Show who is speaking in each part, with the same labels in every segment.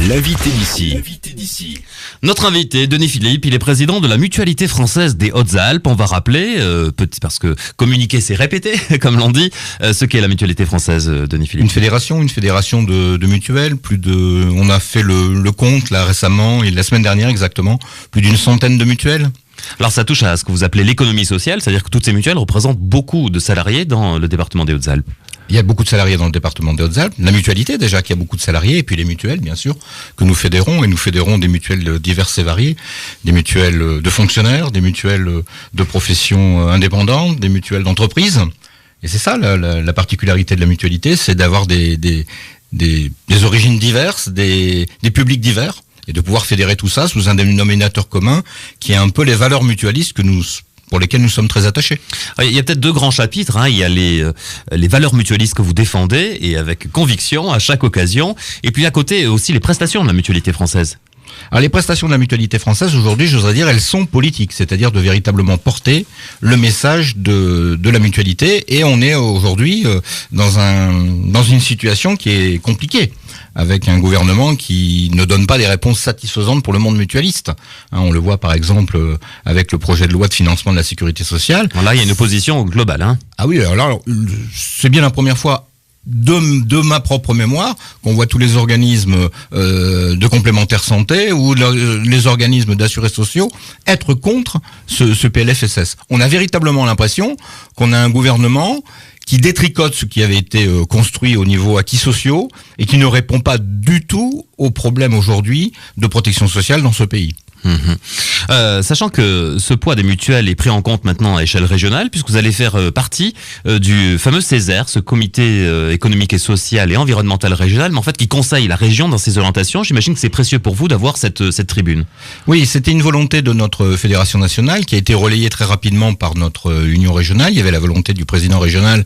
Speaker 1: L'invité d'ici. Notre invité, Denis Philippe, il est président de la Mutualité française des Hautes-Alpes. On va rappeler, parce que communiquer c'est répéter, comme l'on dit, ce qu'est la Mutualité française, Denis Philippe.
Speaker 2: Une fédération de mutuelles. On a fait le compte là récemment et la semaine dernière exactement, plus d'une centaine de mutuelles.
Speaker 1: Alors ça touche à ce que vous appelez l'économie sociale, c'est-à-dire que toutes ces mutuelles représentent beaucoup de salariés dans le département des Hautes-Alpes.
Speaker 2: Il y a beaucoup de salariés dans le département des Hautes-Alpes. La mutualité, déjà, qui a beaucoup de salariés, et puis les mutuelles, bien sûr, que nous fédérons. Et nous fédérons des mutuelles diverses et variées, des mutuelles de fonctionnaires, des mutuelles de professions indépendantes, des mutuelles d'entreprises. Et c'est ça, la particularité de la mutualité, c'est d'avoir des origines diverses, des publics divers, et de pouvoir fédérer tout ça sous un dénominateur commun, qui est un peu les valeurs mutualistes pour lesquels nous sommes très attachés.
Speaker 1: Il y a peut-être deux grands chapitres. Il y a les valeurs mutualistes que vous défendez et avec conviction à chaque occasion. Et puis à côté aussi les prestations de la mutualité française.
Speaker 2: Alors les prestations de la mutualité française aujourd'hui, j'oserais dire, elles sont politiques, c'est-à-dire de véritablement porter le message de la mutualité. Et on est aujourd'hui dans une situation qui est compliquée, avec un gouvernement qui ne donne pas des réponses satisfaisantes pour le monde mutualiste. On le voit par exemple avec le projet de loi de financement de la sécurité sociale.
Speaker 1: Alors là, il y a une opposition globale.
Speaker 2: Ah oui, alors c'est bien la première fois de ma propre mémoire qu'on voit tous les organismes de complémentaire santé ou les organismes d'assurés sociaux être contre ce PLFSS. On a véritablement l'impression qu'on a un gouvernement qui détricote ce qui avait été construit au niveau acquis sociaux et qui ne répond pas du tout aux problèmes aujourd'hui de protection sociale dans ce pays.
Speaker 1: Sachant que ce poids des mutuelles est pris en compte maintenant à échelle régionale, puisque vous allez faire partie du fameux CESER, ce comité économique et social et environnemental régional, mais en fait qui conseille la région dans ses orientations. J'imagine que c'est précieux pour vous d'avoir cette tribune.
Speaker 2: Oui, c'était une volonté de notre fédération nationale qui a été relayée très rapidement par notre union régionale. Il y avait la volonté du président régional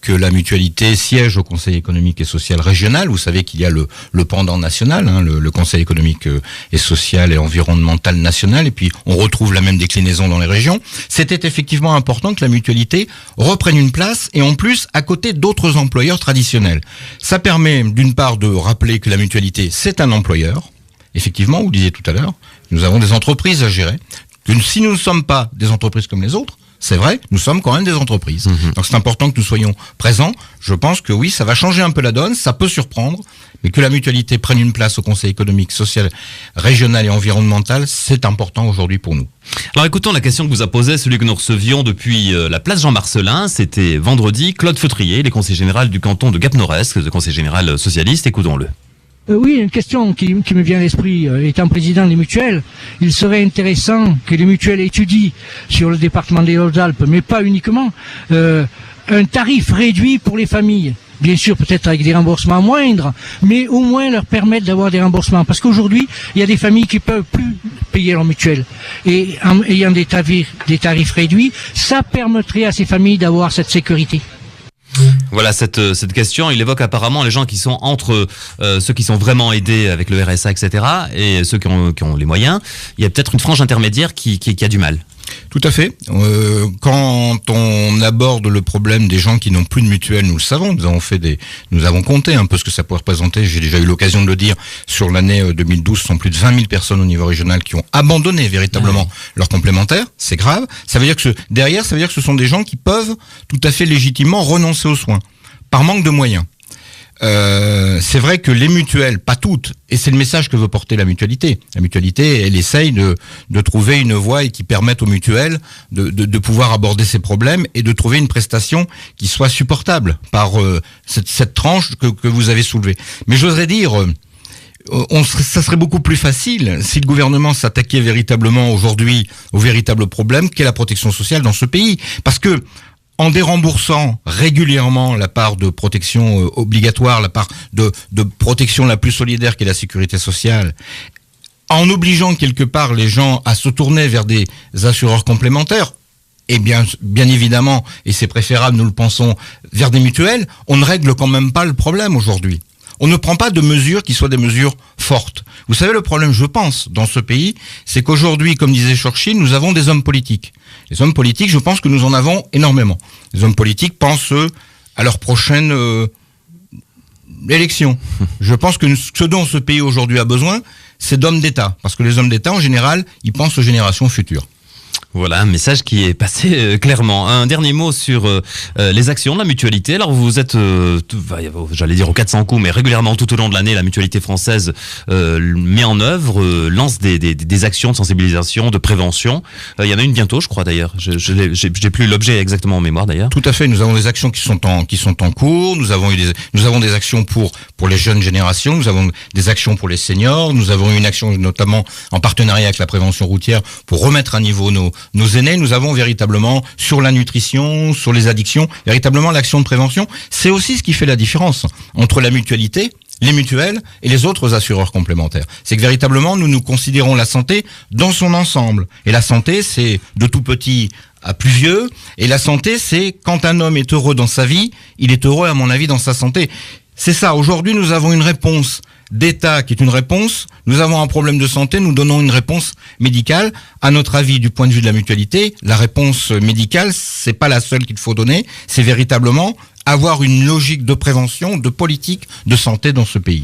Speaker 2: que la mutualité siège au Conseil économique et social régional. Vous savez qu'il y a le pendant national, le Conseil économique et social et environnemental national, et puis on retrouve la même déclinaison dans les régions. C'était effectivement important que la mutualité reprenne une place, et en plus à côté d'autres employeurs traditionnels. Ça permet d'une part de rappeler que la mutualité, c'est un employeur. Effectivement, vous le disiez tout à l'heure, nous avons des entreprises à gérer, que si nous ne sommes pas des entreprises comme les autres, c'est vrai, nous sommes quand même des entreprises. Donc c'est important que nous soyons présents. Je pense que oui, ça va changer un peu la donne, ça peut surprendre, mais que la mutualité prenne une place au Conseil économique, social, régional et environnemental, c'est important aujourd'hui pour nous.
Speaker 1: Alors écoutons la question que vous a posée celui que nous recevions depuis la place Jean-Marcellin. C'était vendredi, Claude Feutrier, le conseiller général du canton de Gap-Nord-Est, le conseiller général socialiste. Écoutons-le.
Speaker 3: Oui, une question qui me vient à l'esprit. Étant président des mutuelles, il serait intéressant que les mutuelles étudient sur le département des Hautes-Alpes, mais pas uniquement, un tarif réduit pour les familles. Bien sûr, peut-être avec des remboursements moindres, mais au moins leur permettre d'avoir des remboursements. Parce qu'aujourd'hui, il y a des familles qui peuvent plus payer leur mutuelle. Et en ayant des tarifs réduits, ça permettrait à ces familles d'avoir cette sécurité.
Speaker 1: Voilà cette question, il évoque apparemment les gens qui sont entre ceux qui sont vraiment aidés avec le RSA, etc. et ceux qui ont les moyens. Il y a peut-être une frange intermédiaire qui a du mal.
Speaker 2: Tout à fait. Quand on aborde le problème des gens qui n'ont plus de mutuelle, nous le savons, nous avons compté un peu ce que ça pourrait représenter. J'ai déjà eu l'occasion de le dire. Sur l'année 2012, ce sont plus de 20 000 personnes au niveau régional qui ont abandonné véritablement leur complémentaire. C'est grave. Ça veut dire que ce sont des gens qui peuvent tout à fait légitimement renoncer aux soins par manque de moyens. C'est vrai que les mutuelles, pas toutes, et c'est le message que veut porter la mutualité. La mutualité, elle essaye de trouver une voie et qui permette aux mutuelles de pouvoir aborder ces problèmes et de trouver une prestation qui soit supportable par cette tranche que vous avez soulevée. Mais j'oserais dire, ça serait beaucoup plus facile si le gouvernement s'attaquait véritablement aujourd'hui au véritable problème qu'est la protection sociale dans ce pays. Parce que en déremboursant régulièrement la part de protection obligatoire, la part de protection la plus solidaire qu'est la sécurité sociale, en obligeant quelque part les gens à se tourner vers des assureurs complémentaires, et bien évidemment, et c'est préférable, nous le pensons, vers des mutuelles, on ne règle quand même pas le problème aujourd'hui. On ne prend pas de mesures qui soient des mesures fortes. Vous savez, le problème, je pense, dans ce pays, c'est qu'aujourd'hui, comme disait Churchill, nous avons des hommes politiques. Les hommes politiques, je pense que nous en avons énormément. Les hommes politiques pensent, à leur prochaine l'élection. Je pense que ce dont ce pays aujourd'hui a besoin, c'est d'hommes d'État. Parce que les hommes d'État, en général, ils pensent aux générations futures.
Speaker 1: Voilà, un message qui est passé clairement. Un dernier mot sur les actions de la mutualité. Alors vous êtes, j'allais dire au 400 coups, mais régulièrement tout au long de l'année, la mutualité française met en œuvre, lance des actions de sensibilisation, de prévention. Il y en a une bientôt, je crois d'ailleurs. J'ai plus l'objet exactement en mémoire d'ailleurs.
Speaker 2: Tout à fait. Nous avons des actions qui sont en cours. Nous avons des actions pour les jeunes générations. Nous avons des actions pour les seniors. Nous avons une action notamment en partenariat avec la prévention routière pour remettre à niveau nos aînés. Nous avons véritablement sur la nutrition, sur les addictions, véritablement l'action de prévention. C'est aussi ce qui fait la différence entre la mutualité, les mutuelles et les autres assureurs complémentaires. C'est que véritablement, nous considérons la santé dans son ensemble. Et la santé, c'est de tout petit à plus vieux. Et la santé, c'est quand un homme est heureux dans sa vie, il est heureux, à mon avis, dans sa santé. C'est ça. Aujourd'hui, nous avons une réponse d'État qui est une réponse. Nous avons un problème de santé, nous donnons une réponse médicale. À notre avis, du point de vue de la mutualité, la réponse médicale, c'est pas la seule qu'il faut donner. C'est véritablement avoir une logique de prévention, de politique de santé dans ce pays.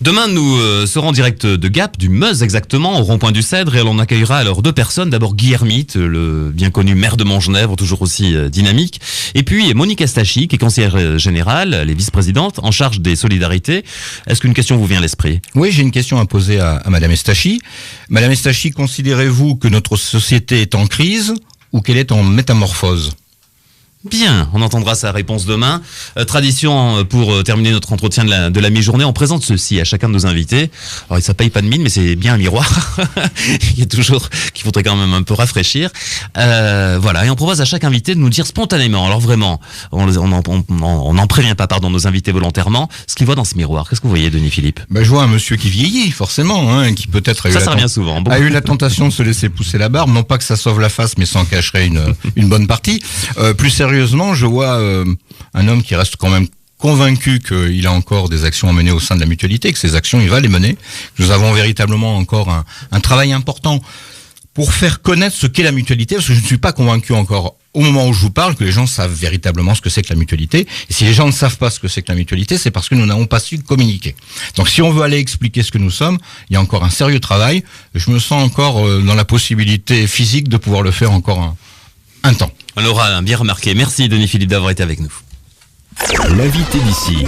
Speaker 1: Demain, nous serons en direct de Gap, du Meuse exactement, au rond-point du Cèdre, et on accueillera alors deux personnes. D'abord Guy Hermite, le bien connu maire de Montgenèvre, toujours aussi dynamique, et puis Monique Astachi, qui est conseillère générale, elle est vice-présidente, en charge des solidarités. Est-ce qu'une question vous vient à l'esprit?
Speaker 2: Oui, j'ai une question à poser à Madame Astachi. Madame Astachi, considérez-vous que notre société est en crise ou qu'elle est en métamorphose?
Speaker 1: Bien, on entendra sa réponse demain. Tradition pour terminer notre entretien de la mi-journée, on présente ceci à chacun de nos invités. Alors ça paye pas de mine, mais c'est bien un miroir qu'il faudrait quand même un peu rafraîchir. Voilà, et on propose à chaque invité de nous dire spontanément. Alors vraiment, on n'en prévient pas, pardon, nos invités volontairement. Ce qu'ils voient dans ce miroir. Qu'est-ce que vous voyez, Denis Philippe?
Speaker 2: Je vois un monsieur qui vieillit, forcément, hein, qui peut-être
Speaker 1: ça revient souvent. Bon.
Speaker 2: A eu la tentation de se laisser pousser la barbe, non pas que ça sauve la face, mais ça en cacherait une bonne partie. Plus sérieusement, je vois un homme qui reste quand même convaincu qu'il a encore des actions à mener au sein de la mutualité, que ces actions, il va les mener. Nous avons véritablement encore un travail important pour faire connaître ce qu'est la mutualité, parce que je ne suis pas convaincu encore, au moment où je vous parle, que les gens savent véritablement ce que c'est que la mutualité. Et si les gens ne savent pas ce que c'est que la mutualité, c'est parce que nous n'avons pas su communiquer. Donc si on veut aller expliquer ce que nous sommes, il y a encore un sérieux travail. Je me sens encore dans la possibilité physique de pouvoir le faire encore un temps.
Speaker 1: On l'aura bien remarqué. Merci Denis Philippe d'avoir été avec nous.
Speaker 4: L'invité d'ici.